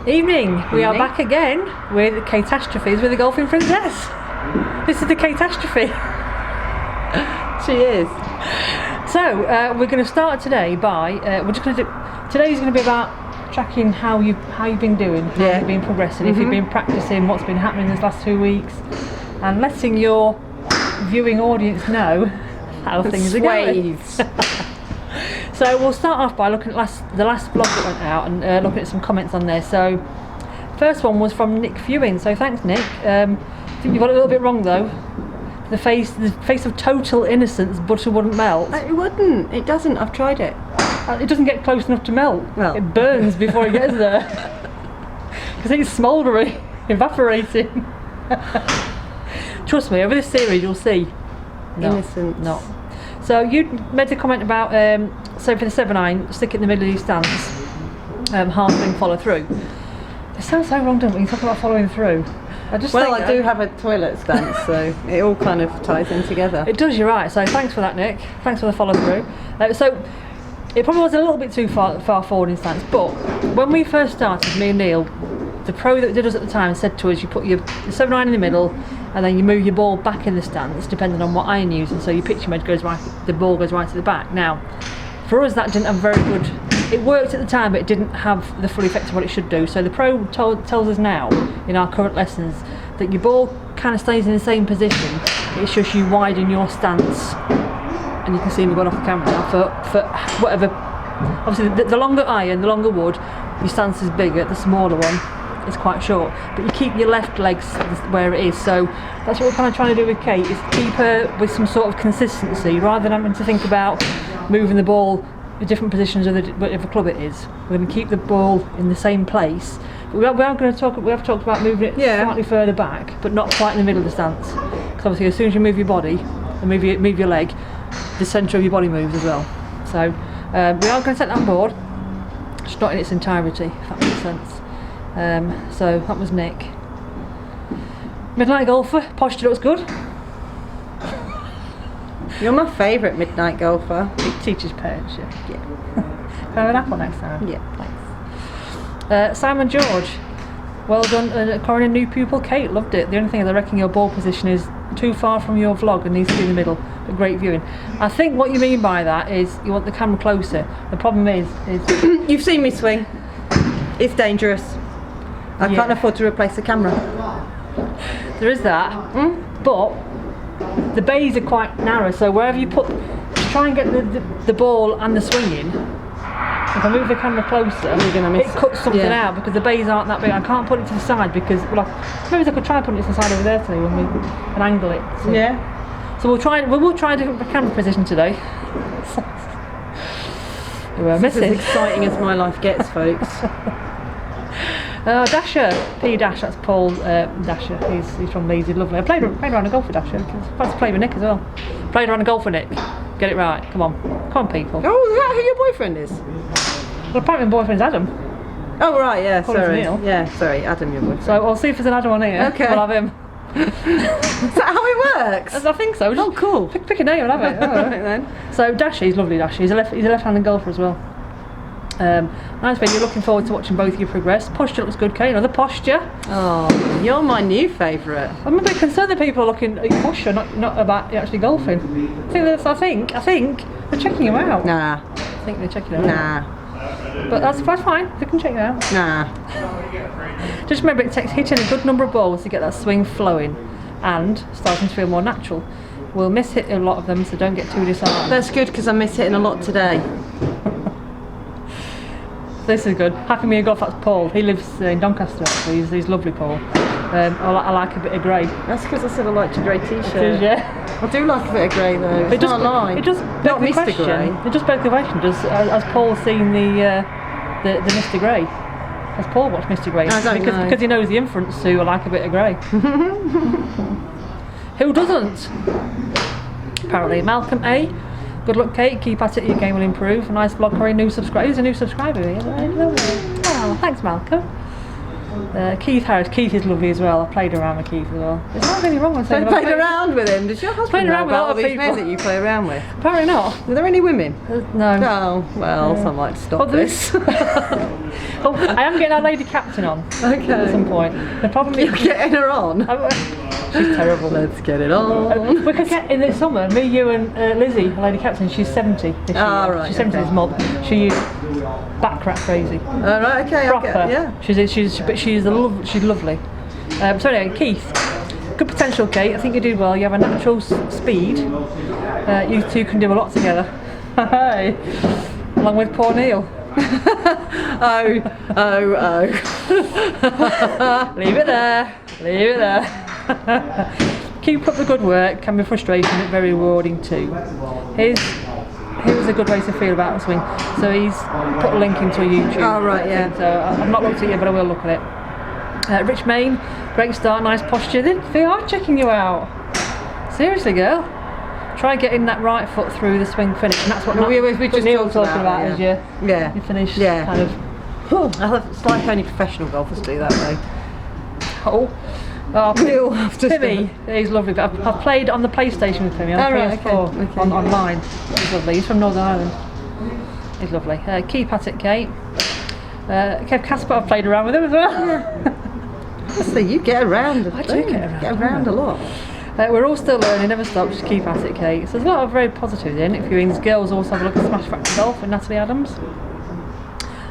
Evening. We are back again with Kateastrophies with the Golfing Princess. This is the Kateastrophe. She is. So we're going to start today by today's going to be about tracking how you've been doing, how you've been progressing, if you've been practicing, what's been happening this last 2 weeks, and letting your viewing audience know how things are going. So we'll start off by looking at the last vlog that went out and looking at some comments on there. So first one was from Nick Viewing. So thanks, Nick. I think you got it a little bit wrong though. The face of total innocence, butter wouldn't melt. It wouldn't. It doesn't. I've tried it. It doesn't get close enough to melt. Well. It burns before it gets there. Because it's smouldering, evaporating. Trust me, over this series you'll see. Innocence. No. So you made a comment about, so for the 7-iron, stick it in the middle of your stance, half swing, follow through. It sounds so wrong, doesn't it, when you talk about following through? I do have a toilet stance, so it all kind of ties in together. It does, you're right. So thanks for that, Nick. Thanks for the follow through. So it probably was a little bit too far forward in stance, but when we first started, me and Neil, the pro that did us at the time said to us, you put your 7-iron in the middle, and then you move your ball back in the stance, depending on what iron you're using. So your pitching wedge goes right, the ball goes right to the back. Now, for us, that didn't have very good. It worked at the time, but it didn't have the full effect of what it should do. So the pro tells us now, in our current lessons, that your ball kind of stays in the same position. It's just you widen your stance, and you can see me going off the camera now for whatever. Obviously, the longer iron, the longer wood, your stance is bigger. The smaller one is quite short, but you keep your left legs where it is. So that's what we're kind of trying to do with Kate, is keep her with some sort of consistency rather than having to think about moving the ball in different positions of whatever club it is. We're going to keep the ball in the same place. But we have talked about moving it slightly further back, but not quite in the middle of the stance. Because obviously, as soon as you move your body and move your leg, the centre of your body moves as well. So we are going to set that board, just not in its entirety, if that makes sense. So that was Nick. Midnight golfer, posture looks good. You're my favourite midnight golfer. It teaches parents, yeah. Can I have an apple next time? Yeah. Thanks. Simon George, well done. According to new pupil, Kate loved it. The only thing is I reckon your ball position is too far from your vlog and needs to be in the middle. But great viewing. I think what you mean by that is you want the camera closer. The problem is you've seen me swing. It's dangerous. I can't afford to replace the camera. There is that, but the bays are quite narrow, so wherever you put, try and get the ball and the swing in. If I move the camera closer, you're gonna miss it cuts something out because the bays aren't that big. I can't put it to the side because, well, maybe I could try and put it to the side over there today and angle it. So. Yeah. So we'll try a different camera position today. This is as exciting as my life gets, folks. Dasher, P Dash, that's Paul Dasher, he's from Leeds, he's lovely. I played around a golf with Dasher, I played with Nick as well. Played around a golf with Nick, get it right, come on people. Oh, is that who your boyfriend is? Well, apparently my boyfriend's Adam. Oh right, yeah, sorry. Neil. Yeah, sorry, Adam, your boyfriend. So I'll see if there's an Adam on here, okay. We'll have him. Is that how it works? I think so. Oh cool. Pick a name and have it. Alright then. So Dasher, he's lovely Dasher, he's a left-handed golfer as well. Nice video, looking forward to watching both of you progress. Posture looks good, Kate. Another posture. Oh, you're my new favourite. I'm a bit concerned that people are looking at your posture, not about actually golfing. I think they're checking you out. Nah. I think they're checking you out. Nah. But that's fine. They can check you out. Nah. Just remember, it takes hitting a good number of balls to get that swing flowing and starting to feel more natural. We'll miss hit a lot of them, so don't get too disheartened. That's good because I miss hitting a lot today. This is good. Happy Me a Golf, that's Paul. He lives in Doncaster, actually. He's lovely, Paul. I like a bit of grey. That's because I said I liked a grey t-shirt. Yeah. I do like a bit of grey though. It's not a lie. It does not beg the Mr. question. Grey. It does beg the question. Has Paul seen the Mr. Grey? Has Paul watched Mr. Grey? I don't know. Because he knows the inference to I like a bit of grey. Who doesn't? Apparently, Malcolm A. Good luck, Kate. Keep at it. Your game will improve. Nice vlog for a new subscriber. Who's a new subscriber? Oh, thanks, Malcolm. Keith Harris. Keith is lovely as well. I played around with Keith as well. There's not really wrong with So saying you played around with him? Does your husband know around with a about lot all of these men people. that you play around with? Apparently not. Are there any women? No. Oh, well, so I might stop this. Oh, I am getting our lady captain on Okay. at some point. The problem You're is getting her on. she's terrible. Let's get it on. We could get in this summer, me, you and Lizzie, our lady captain, she's 70 this year. Oh, right, She's 70 okay. this month. She is back crack crazy. All right, okay, Proper. okay, yeah. She's lovely. So anyway, Keith, good potential, Kate. I think you do well. You have a natural speed. You two can do a lot together. Hey, along with poor Neil. Oh. Leave it there. Leave it there. Keep up the good work. Can be frustrating, but very rewarding too. Here's a good way to feel about the swing. So he's put a link into a YouTube. Oh, right, yeah. So I've not looked at it yet, but I will look at it. Rich Main, great start, nice posture. They are checking you out. Seriously, girl. Try getting that right foot through the swing finish, and that's what We just Neil was talked talking about about it, yeah. you finish Yeah. kind of. It's like only professional golfers do that way. Oh, We all have to Timmy, he's lovely. But I've played on the PlayStation with Timmy on Oh, right, PS4 okay. online. He's lovely. He's from Northern Ireland. He's lovely. Keep at it, Kate. Kev Casper, I've played around with him as well. So you get around. I do get around. A lot. We're all still learning, never stop, just keep at it, Kate. So there's a lot of very positives in interviewing. Girls also have a look at Smash Factor Golf with Natalie Adams.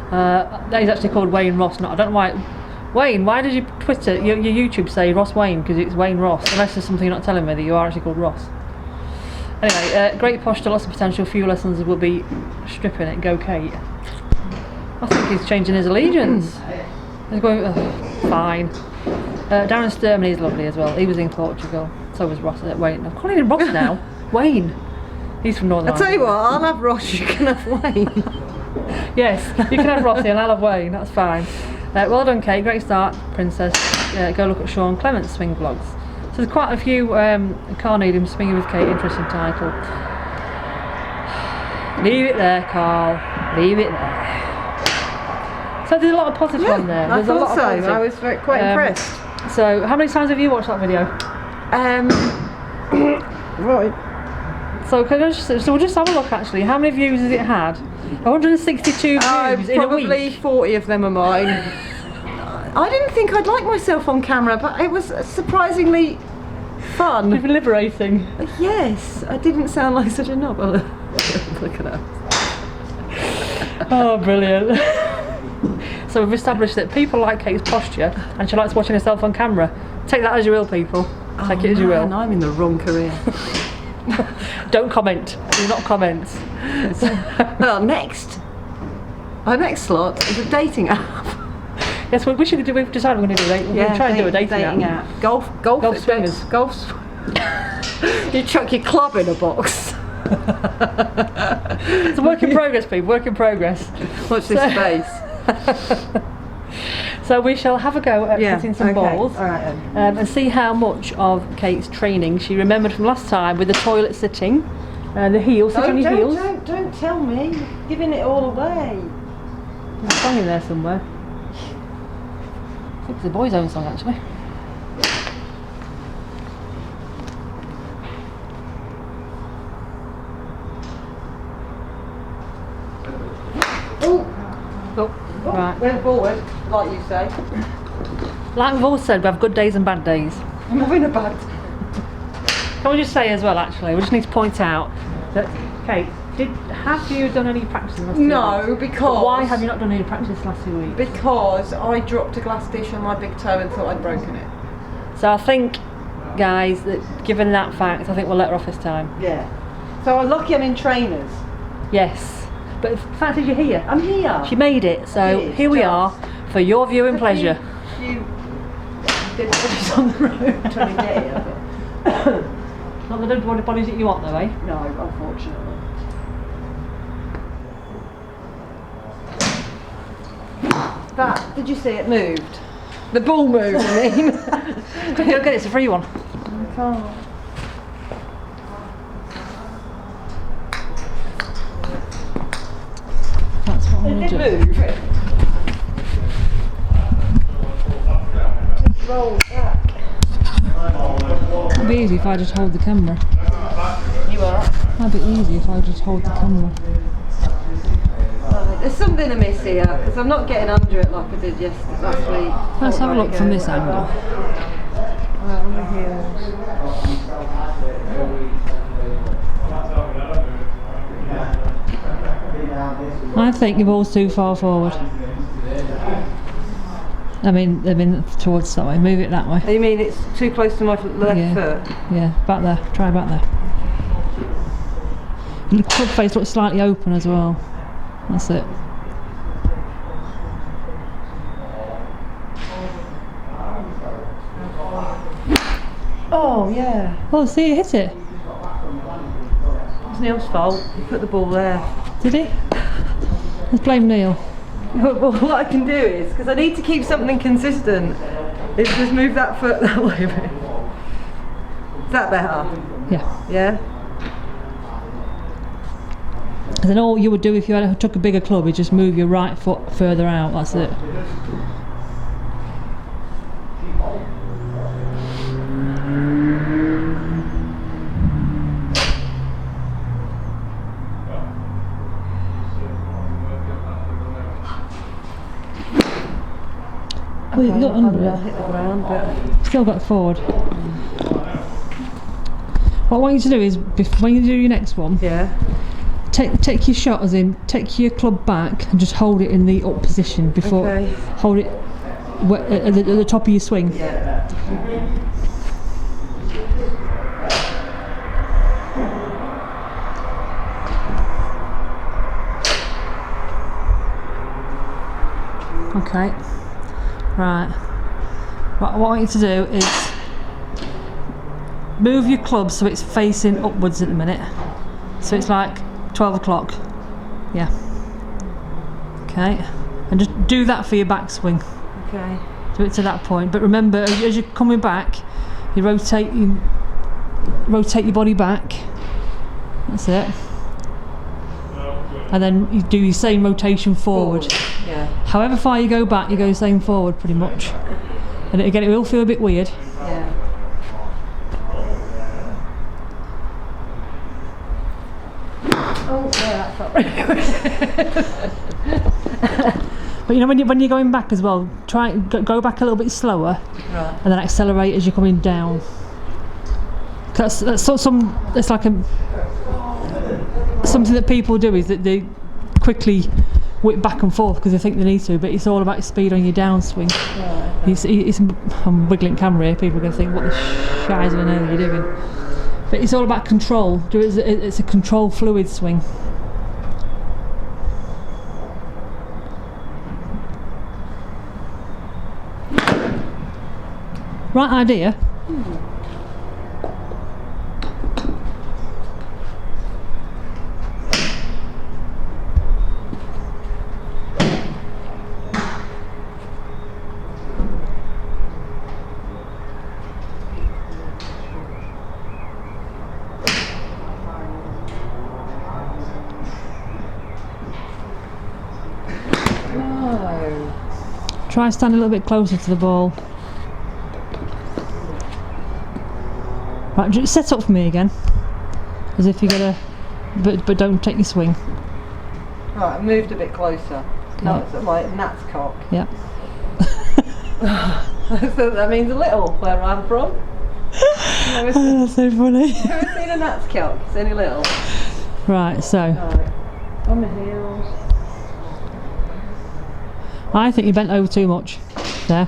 That is actually called Wayne Ross. I don't know why. Wayne, why did you Twitter, your YouTube say Ross Wayne? Because it's Wayne Ross. Unless there's something you're not telling me that you are actually called Ross. Anyway, great posture, lots of potential. Few lessons will be stripping it. Go, Kate. I think he's changing his allegiance. He's going, fine. Darren Sturman is lovely as well. He was in Portugal. So was Ross. Wayne. I'm calling him Ross now. Wayne. He's from Northern I'll tell you Ireland. what, I'll have Ross, you can have Wayne. Yes, you can have Rossi and I'll have Wayne. That's fine. Well done, Kate. Great start, Princess. Go look at Sean Clement's swing vlogs. So there's quite a few Carl Needham swinging with Kate. Interesting title. Leave it there, Carl. Leave it there. So there's a lot of positive on there. I There's a lot thought of so. positive. I was quite impressed. So how many times have you watched that video? Right. So we'll just have a look actually. How many views has it had? 162 views in a Probably week. 40 of them are mine. I didn't think I'd like myself on camera, but it was surprisingly fun. It's liberating. Yes, I didn't sound like such a knob. Oh, look at that. Oh, brilliant. So we've established that people like Kate's posture and she likes watching herself on camera. Take that as you will, people. Take it as you will. I'm in the wrong career. Don't comment. Do not comment. Well, our next slot is a dating app. Yes, we've decided we're going to do we're going to try and do a dating app. Golf swingers. You chuck your club in a box. It's a work in progress, people. Work in progress. Watch this space. So we shall have a go at hitting some balls. All right, and see how much of Kate's training she remembered from last time with the toilet sitting, the heels, sit on your heels. Don't tell me. You're giving it all away. There's a song in there somewhere. I think it's a boy's own song actually. Oh, right. Went forward, like you say. Like we've all said, we have good days and bad days. I'm having a bad. Can we just say as well, actually, we just need to point out that, Kate, have you done any practice in the last 2 weeks? No, because. But why have you not done any practice the last 2 weeks? Because I dropped a glass dish on my big toe and thought I'd broken it. So I think, guys, that given that fact, I think we'll let her off this time. Yeah. So I'm lucky I'm in trainers. Yes. But the fact is you're here. I'm here. She made it, so It is here we are for your viewing pleasure. You did bodies on the road. Trying to get here, but Not the dead bodies that you want though, eh? no, unfortunately. That, did you see it moved? The ball moved, I mean. Go get it, it's a free one. I can't. That's what I'm It going to did do. move. roll back. It'd be easy if I just hold the camera. You are. That'd be easy if I just hold the camera. Right, there's something amiss here because I'm not getting under it like I did last week. Let's have a look from this angle. Right, on the heels. I think your ball's too far forward. I mean towards that way. Move it that way. You mean it's too close to my left foot? Yeah, back there. Try back there. And the club face looks slightly open as well. That's it. Oh yeah. Oh, see, you hit it. It's Neil's fault. He put the ball there. Did he? Let's blame Neil. Well, what I can do is, because I need to keep something consistent, is just move that foot that way a bit. Is that better? Yeah. Yeah? And then all you would do if you took a bigger club is just move your right foot further out. That's it. Well, you got under it. Hit the ground, but Still got forward. What I want you to do is, when you do your next one, yeah. take your shot, as in take your club back and just hold it in the up position before. Okay. Hold it at the top of your swing. Yeah. Okay. Right. What I want you to do is move your club so it's facing upwards at the minute. So it's like 12 o'clock. Yeah. Okay. And just do that for your backswing. Okay. Do it to that point. But remember, as you're coming back, you rotate your body back. That's it. And then you do your same rotation forward. Yeah. However far you go back, you go the same forward pretty much. And again, it will feel a bit weird. Yeah. Oh, yeah, that felt really good. But you know, when you're going back as well, try go back a little bit slower, Right. and then accelerate as you're coming down. That's it's like something that people do, is that they quickly whip back and forth because they think they need to, but it's all about speed on your downswing. Right. I'm wiggling camera here, people are going to think, what the shiz on earth are you doing? But it's all about control. It's a control fluid swing. Right idea. No. Try stand a little bit closer to the ball. Right, just set up for me again, as if you're gonna, but don't take your swing. Right, I moved a bit closer. No, it's at my Nat's cock. Yeah. So that means a little where I'm from. Oh, that's so funny. Ever seen a Nat's cock? It's only little. Right, so Right. On the heels. I think you bent over too much there.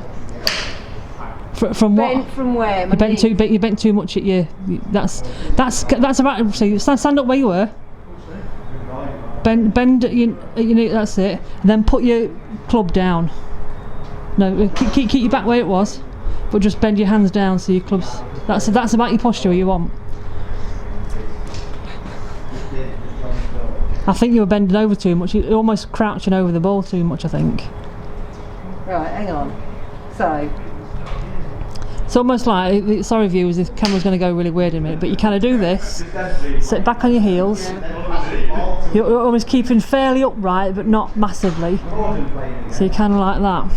From what? Bent from where? My You bent too much at your. That's about. So stand up where you were. Bend at your knee. That's it. And then put your club down. No, keep your back where it was, but just bend your hands down so your clubs. That's about your posture you want. I think you were bending over too much. You're almost crouching over the ball too much, I think. Right, hang on. So. It's almost like, sorry viewers, this camera's going to go really weird in a minute, but you kind of do this, sit back on your heels, you're almost keeping fairly upright but not massively, so you're kind of like that.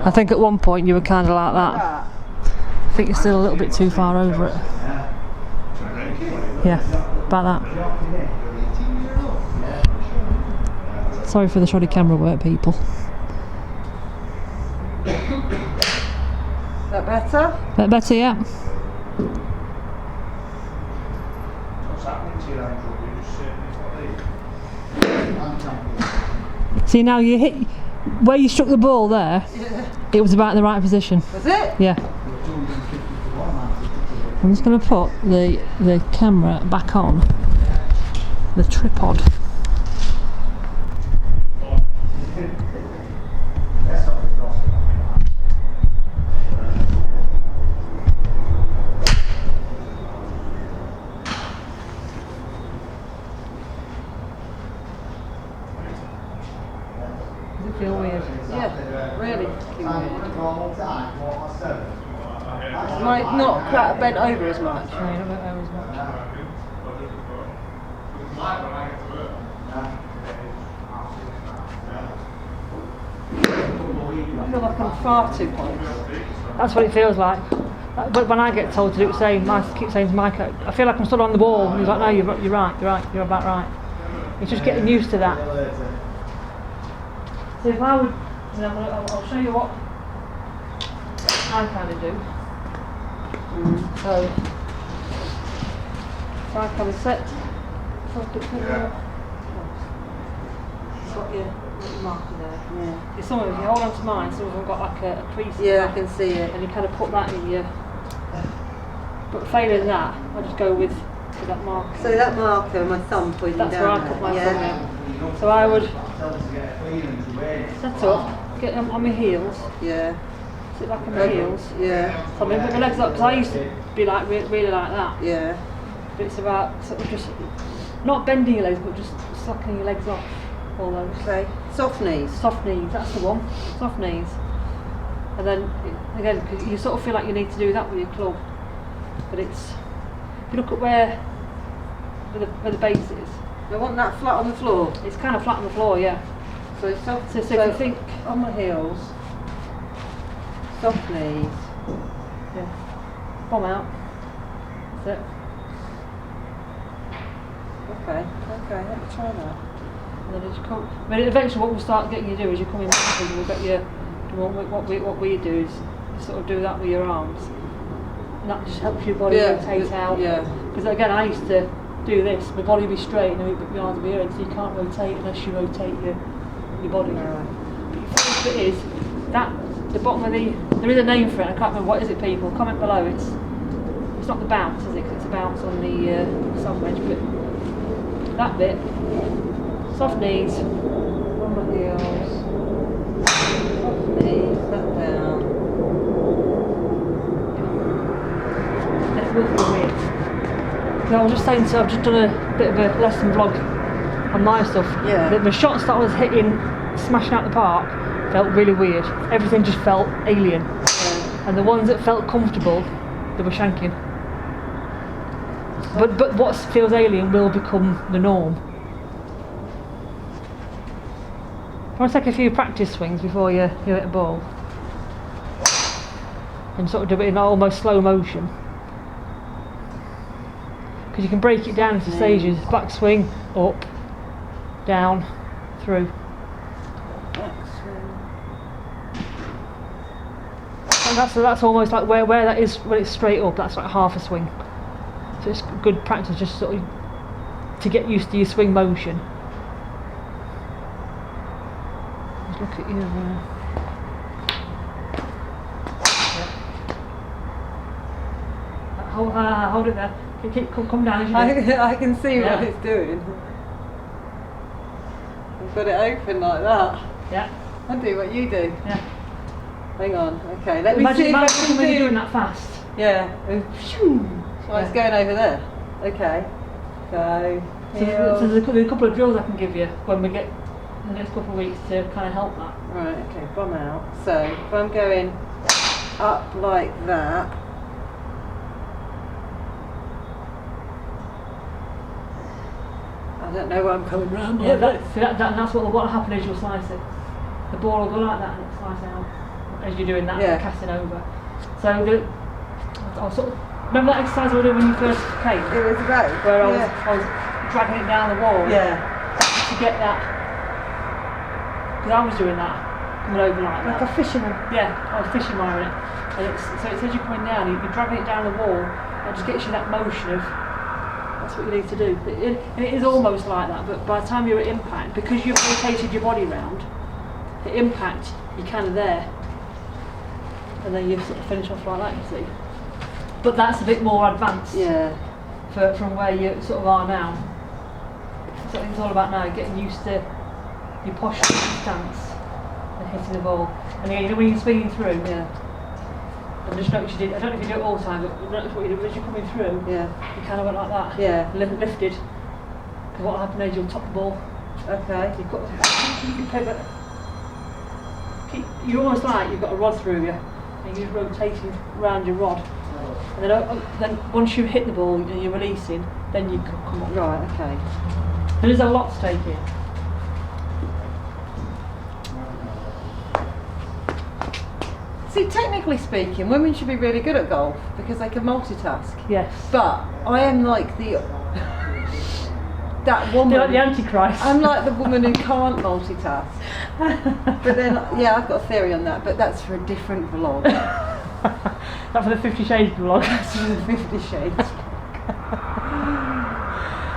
I think at one point you were kind of like that. I think you're still a little bit too far over it. Yeah, about that. Sorry for the shoddy camera work, people. That better? Bit better, yeah. See, now you hit where you struck the ball there. Yeah. It was about in the right position. Was it? Yeah. I'm just going to put the camera back on the tripod. Does it feel weird? Yeah, really weird. Might not quite bent over as much. No, you don't bent over as much. I feel like I'm far too close. That's what it feels like. But when I get told to do the same, I keep saying to Mike, I feel like I'm stood on the wall. And he's like, no, you're right, you're about right. It's just getting used to that. So if I would, I'll show you what I kind of do. So I kind of set. Got your marker there. Yeah. Some of them, if you hold on to mine, some of them got like a crease. Yeah, I can see it. And you kind of put that in your. But failing that, I just go with that marker. So that marker, my thumb pointing That's down where I there. put my Yeah. thumb in. So I would set up, get them on my heels, Yeah. sit back on my heels. Yeah. So I mean, put my legs up, because I used to be like really like that. Yeah. But it's about sort of just not bending your legs, but just slackening your legs off. All those. Okay. Soft knees. Soft knees, that's the one. Soft knees. And then again, because you sort of feel like you need to do that with your club, but it's if you look at where the base is. I want that flat on the floor. It's kind of flat on the floor, yeah. So soft. So if you think on my heels, soft knees. yeah, bomb out. That's it. Okay. Okay. Let me try that. And then as you come, I mean, eventually what we'll start getting you to do is you come in backwards and we'll get you. What we do is you sort of do that with your arms, and that just helps your body rotate out. Yeah. Because again, I used to do this. My body would be straight, and then my arms would be here, so you can't rotate unless you rotate your body. Right. But your first bit is that the bottom of the. There is a name for it. I can't remember what is it. People comment below. It's not the bounce, is it? 'Cause it's a bounce on the sun wedge, but that bit. Soft knees. On my heels. Soft knees. That down. It will feel weird. I was just saying, so I've just done a bit of a lesson vlog on my stuff. Yeah. The shots that I was hitting, smashing out the park, felt really weird. Everything just felt alien. Yeah. And the ones that felt comfortable, they were shanking. But what feels alien will become the norm. I want to take a few practice swings before you hit a ball. And sort of do it in almost slow motion. Because you can break it down into stages. Back swing, up, down, through. And that's almost like where that is when it's straight up, that's like half a swing. So it's good practice just sort of to get used to your swing motion. Just look at your hold it there. Come down as you do. I can see Yeah. what it's doing. I've got it open like that. Yeah. I'll do what you do. Yeah. Hang on. Okay, let me Imagine see if I can when you're do. doing that fast. Yeah. So it's going over there. Okay. Go. So there's a couple of drills I can give you when we get in the next couple of weeks to kind of help that. Right. Okay. Bomb out. So if I'm going up like that. I don't know where I'm coming round. Yeah, that's what will happen is you'll slice it. The ball will go like that and it'll slice out. as you're doing that, Yeah. casting over. So I was sort of, remember that exercise we were doing when you first came? It was about Where I was dragging it down the wall to get that, because I was doing that, coming over like that. Like a fisherman. Yeah, I was fishing wiring it. And so it says you're coming down, you're dragging it down the wall, and it just gets you that motion of, that's what you need to do. And it is almost like that, but by the time you're at impact, because you've rotated your body round, at impact, you're kind of there. And then you sort of finish off like that, you see. But that's a bit more advanced from where you sort of are now. So I think it's all about now getting used to your posture, your stance, and hitting the ball. And again, you know when you're swinging through, and just notice you did, I don't know if you do it all the time, but notice what you do as you're coming through, you kind of went like that. Yeah. Lifted. Because what will happen is you'll top the ball. Okay. You cut, you're almost like you've got a rod through you, and you're just rotating around your rod. And then once you hit the ball and you're releasing, then you can come up. Right, okay. There is a lot to take in. See, technically speaking, women should be really good at golf because they can multitask. Yes. But I am like that woman. You're like the Antichrist. I'm like the woman who can't multitask. But then, I've got a theory on that, but that's for a different vlog. Not for the 50 Shades vlog. That's for the 50 Shades.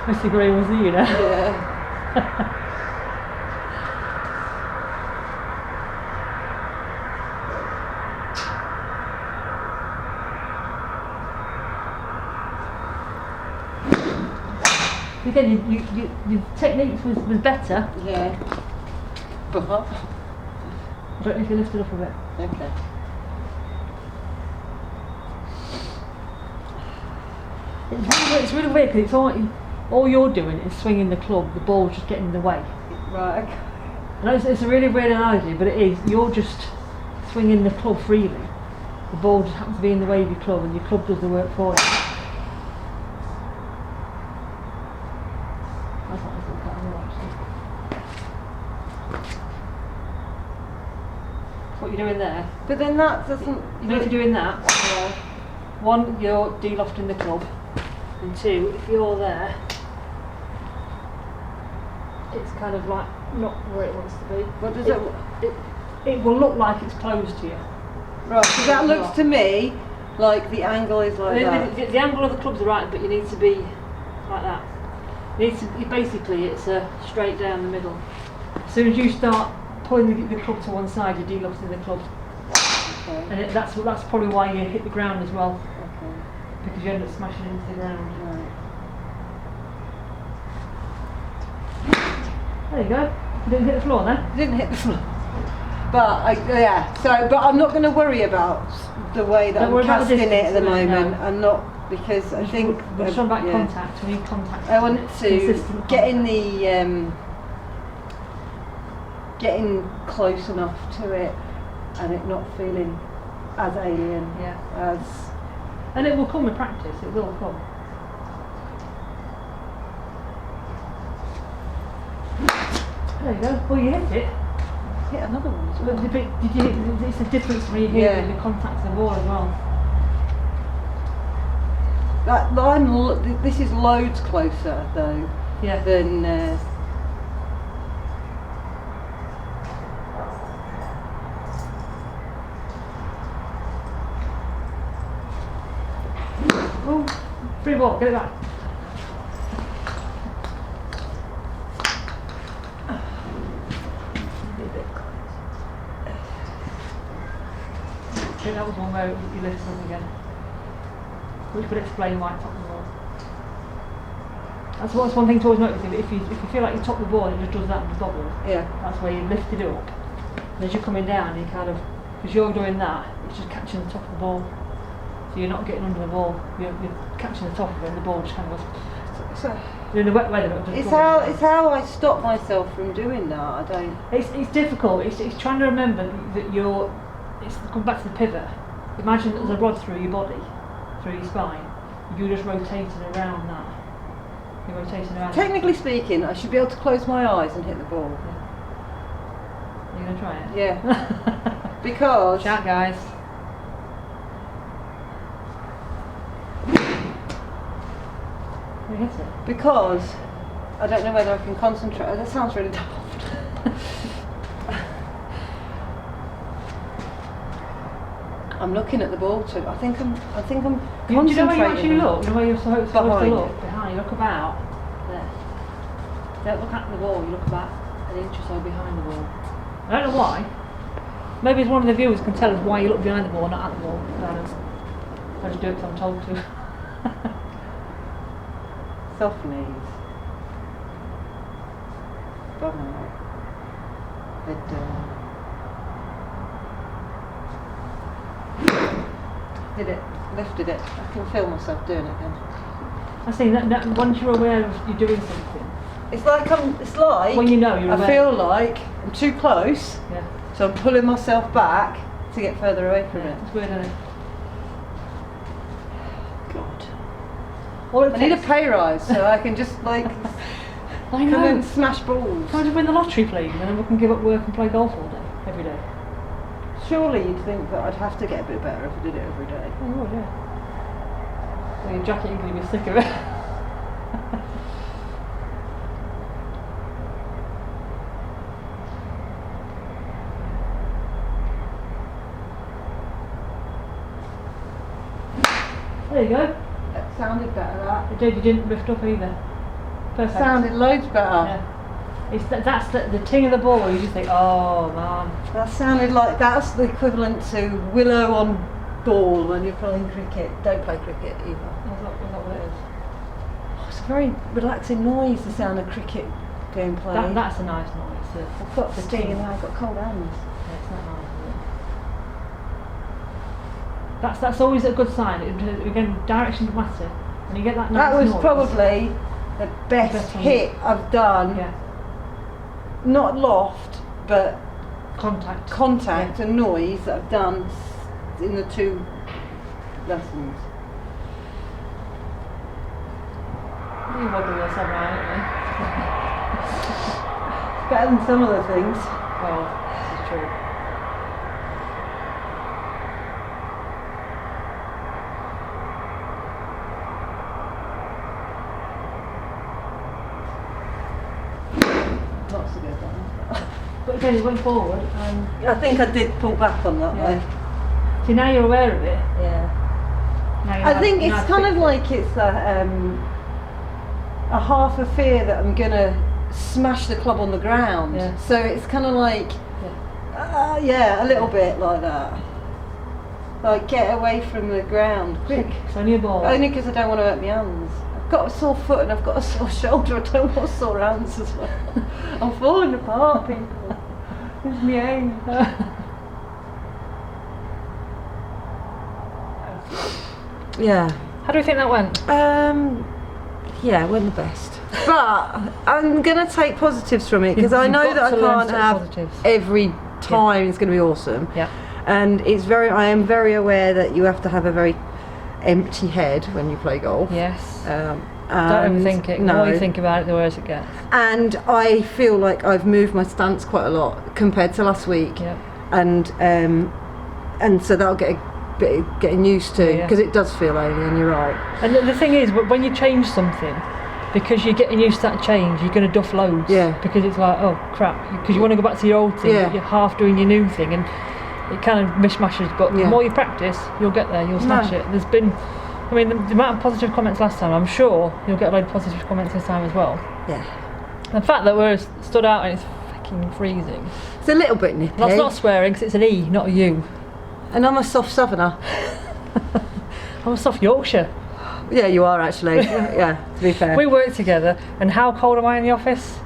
Mr. Grey was you now. Yeah. Again, your technique was better. Yeah. But I don't know if you lifted up a bit. okay. It's really weird because all you're doing is swinging the club, the ball's just getting in the way. Right, okay. I know it's a really weird analogy, but it is. You're just swinging the club freely. The ball just happens to be in the way of your club, and your club does the work for you. That's what I thought about as well, actually. What you're doing there. But then that doesn't. You know, if you're doing that, one, you're de-lofting the club, and two, if you're there, it's kind of like not where it wants to be. What does it will look like it's closed to you. Right, so that looks to me like the angle is like that. The angle of the club's right, but you need to be like that. Basically, it's a straight down the middle. As soon as you start pulling the club to one side, you're de-lofting the club. Okay. And that's probably why you hit the ground as well. Okay. Because you end up smashing into the ground. Right. There you go. You didn't hit the floor then? Didn't hit the floor. But but I'm not going to worry about the way that I'm casting it at the moment. No. I'm not, because I think we're just talking about contact. We need contact. I want to consistent get in contact. getting close enough to it and it not feeling as alien as. And it will come with practice. It will come. There you go. Well, you hit it. Hit another one as well. Did you hit? It's a difference when you hit the contact of the ball as well. This is loads closer though than. Oh, free ball. Get it back. I think that was one where you lift something again, which would explain why it topped the ball. That's one thing to always notice. If you feel like you top the ball and it just does that and double, that's where you lift it up. And as you're coming down, you kind of, because you're doing that, it's just catching the top of the ball. So you're not getting under the ball. You're catching the top of it, and the ball just kind of goes. So in the wet weather, it's how I stop myself from doing that. I don't. It's difficult. It's trying to remember that you're. It's come back to the pivot. Imagine that there's a rod through your body, through your spine. You're just rotating around that. You're rotating around. Technically speaking, I should be able to close my eyes and hit the ball. You're going to try it? Yeah. Because Chat, guys. You hit it. Because I don't know whether I can concentrate. That sounds really daft. I'm looking at the ball too. I think I'm concentrating. Do you know where you actually look? You know where you're supposed to Behind. look? Behind. You look about. There. Don't look at the wall. You look about an inch or so behind the wall. I don't know why. Maybe it's one of the viewers can tell us why you look behind the wall, not at the wall. I just do it because I'm told to. Soft knees. Bum out. Head down. Did it. Lifted it. I can feel myself doing it again. I see that once you're aware of you're doing something. It's like When you know you're aware. I feel like I'm too close. Yeah. So I'm pulling myself back to get further away from it. It's weird, isn't it? God. All it I need a takes- pay rise so I can just like I come know. and smash balls. Can't just win the lottery, please, and then we can give up work and play golf all day, every day. Surely you'd think that I'd have to get a bit better if I did it every day. Oh, you would, yeah. Well, your jacket, you're going to be sick of it. There you go. That sounded better, that. It did, you didn't lift up either. Perfect. Sounded loads better. Yeah. That's the ting of the ball where you just think, oh man. That sounded like that's the equivalent to willow on ball when you're playing cricket. Don't play cricket either. Is that what it is? Oh, it's a very relaxing noise, the sound of cricket being played. That's a nice noise. I've got the sting ting. and I've got cold hands. Yeah, it's not nice, is it? That's always a good sign. Again, direction matter. When you get that nice That was noise, probably the best one. hit I've done. Yeah. Not loft, but Contact. and noise that I've done in the 2 lessons. You wobble yourself around, aren't Better than some other things. you? Well, this is true. Lots of good ones. But again, it went forward, and I think I did pull back on that Yeah. though. see now you're aware of it. Yeah. Now you I know think how it's to kind fix of it. like it's a half a fear that I'm gonna smash the club on the ground. Yeah. So it's kind of like, Yeah. a little bit like that. Like get away from the ground, quick. It's only a ball. Only because I don't want to hurt my hands. I've got a sore foot and I've got a sore shoulder. I don't want sore hands as well. I'm falling apart, people. It's me aim. Yeah. How do you think that went? Yeah, it wasn't the best. But I'm going to take positives from it because I You've know got that I to learn can't to take have positives. every time it's going to be awesome. Yeah. And I am very aware that you have to have a very empty head when you play golf. Yes. Don't Don't overthink it. The more you think about it, the worse it gets. And I feel like I've moved my stance quite a lot compared to last week. Yeah. And so that'll get a bit of getting used to Yeah. because it does feel alien. You're right. And the thing is, when you change something, because you're getting used to that change, you're going to duff loads. Yeah. Because it's like, oh crap, because you want to go back to your old thing, Yeah. but you're half doing your new thing, and it kind of mishmashes. But Yeah. the more you practice, you'll get there. You'll smash it. There's been, I mean, the amount of positive comments last time. I'm sure you'll get a load of positive comments this time as well. Yeah. The fact that we're stood out and it's fucking freezing. It's a little bit nippy. That's not swearing because it's an E, not a U. And I'm a soft southerner. I'm a soft Yorkshire. Yeah, you are actually. Yeah, to be fair. We work together, and how cold am I in the office?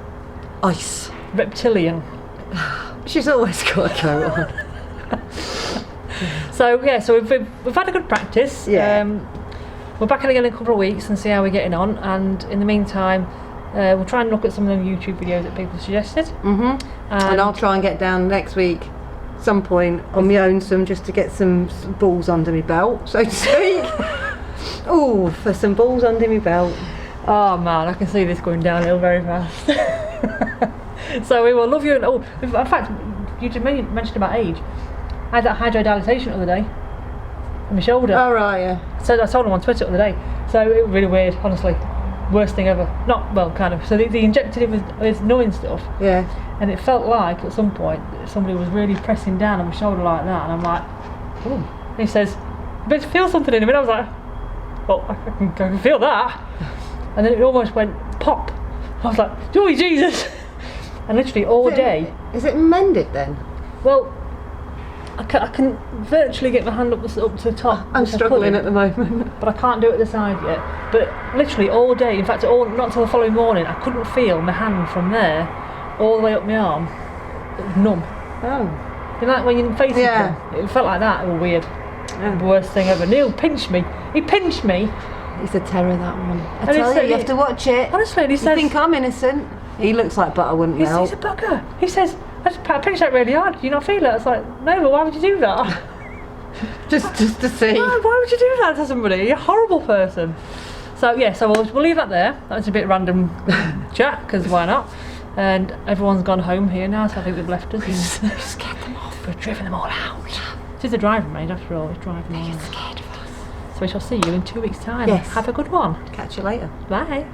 Ice. Reptilian. She's always got a coat on. So yeah, so we've had a good practice. Yeah. We're back again in a couple of weeks and see how we're getting on. And in the meantime, we'll try and look at some of the YouTube videos that people suggested. Mhm. And I'll try and get down next week, some point on my own, just to get some balls under my belt, so to speak. Oh, for some balls under my belt. Oh man, I can see this going downhill very fast. So we will love you. And in fact, you just mentioned about age. I had that hydrodilation the other day on my shoulder. Oh right, yeah. So I told him on Twitter the other day. So it was really weird, honestly. Worst thing ever. Not, well, kind of. So they injected it with numbing stuff. Yeah. And it felt like, at some point, somebody was really pressing down on my shoulder like that. And I'm like, ooh. And he says, but feel something in him. And I was like, well, I can feel that. And then it almost went pop. I was like, joy Jesus. And literally all day. Is it mended then? Well, I can virtually get my hand up to the top. I'm struggling at the moment. But I can't do it at the side yet. But literally all day, in fact, not until the following morning, I couldn't feel my hand from there all the way up my arm. It was numb. Oh. You know, like when you're facing them, it felt like that. It was weird. Yeah. The worst thing ever. Neil pinched me. He pinched me. He's a terror, that one. I And he tell said you have to watch it. Honestly, and he You says, think I'm innocent? He looks like butter, wouldn't you? he's a bugger. He says, I pinched that really hard. Do you not feel it? I was like, no, but why would you do that? just to see. Why would you do that to somebody? You're a horrible person. So yeah, so we'll leave that there. That was a bit random chat, because why not? And everyone's gone home here now, so I think they've left us. We've scared them off. We've driven them all out. It is a driving range after all. It's driving all. They're scared of us. So we shall see you in 2 weeks' time. Yes. Have a good one. Catch you later. Bye.